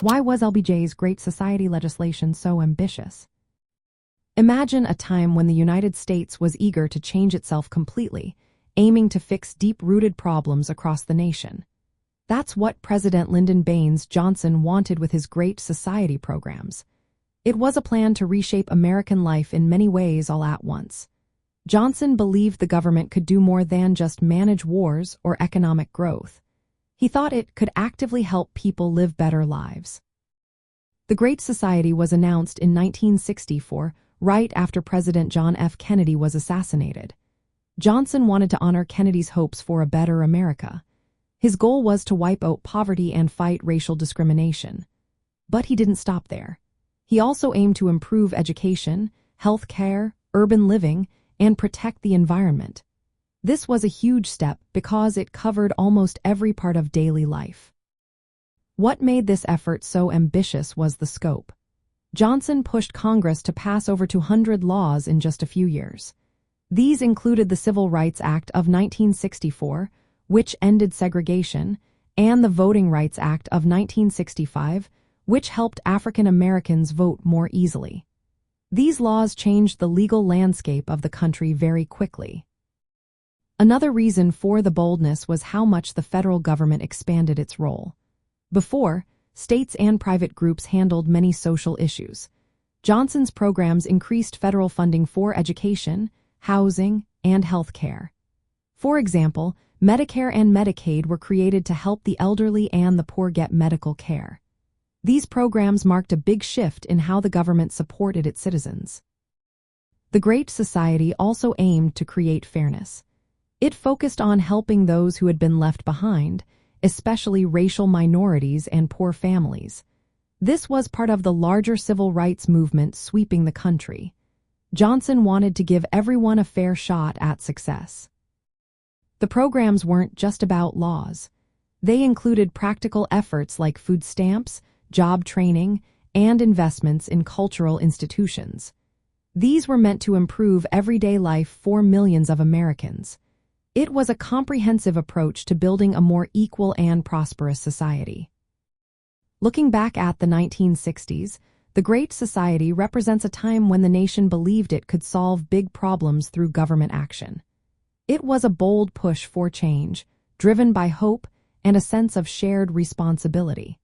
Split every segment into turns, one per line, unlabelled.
Why was LBJ's Great Society legislation so ambitious? Imagine a time when the United States was eager to change itself completely, aiming to fix deep-rooted problems across the nation. That's what President Lyndon Baines Johnson wanted with his Great Society programs. It was a plan to reshape American life in many ways all at once. Johnson believed the government could do more than just manage wars or economic growth. He thought it could actively help people live better lives. The Great Society was announced in 1964, right after President John F. Kennedy was assassinated. Johnson wanted to honor Kennedy's hopes for a better America. His goal was to wipe out poverty and fight racial discrimination. But he didn't stop there. He also aimed to improve education, health care, urban living, and protect the environment. This was a huge step because it covered almost every part of daily life. What made this effort so ambitious was the scope. Johnson pushed Congress to pass over 200 laws in just a few years. These included the Civil Rights Act of 1964, which ended segregation, and the Voting Rights Act of 1965, which helped African Americans vote more easily. These laws changed the legal landscape of the country very quickly. Another reason for the boldness was how much the federal government expanded its role. Before, states and private groups handled many social issues. Johnson's programs increased federal funding for education, housing, and health care. For example, Medicare and Medicaid were created to help the elderly and the poor get medical care. These programs marked a big shift in how the government supported its citizens. The Great Society also aimed to create fairness. It focused on helping those who had been left behind, especially racial minorities and poor families. This was part of the larger civil rights movement sweeping the country. Johnson wanted to give everyone a fair shot at success. The programs weren't just about laws. They included practical efforts like food stamps, job training, and investments in cultural institutions. These were meant to improve everyday life for millions of Americans. It was a comprehensive approach to building a more equal and prosperous society. Looking back at the 1960s, the Great Society represents a time when the nation believed it could solve big problems through government action. It was a bold push for change, driven by hope and a sense of shared responsibility.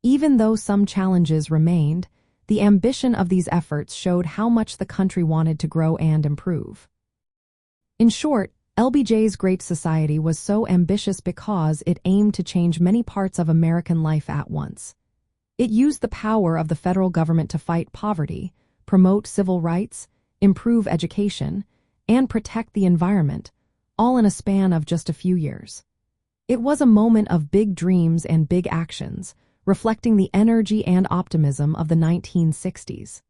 Even though some challenges remained, the ambition of these efforts showed how much the country wanted to grow and improve. In short, LBJ's Great Society was so ambitious because it aimed to change many parts of American life at once. It used the power of the federal government to fight poverty, promote civil rights, improve education, and protect the environment, all in a span of just a few years. It was a moment of big dreams and big actions, reflecting the energy and optimism of the 1960s.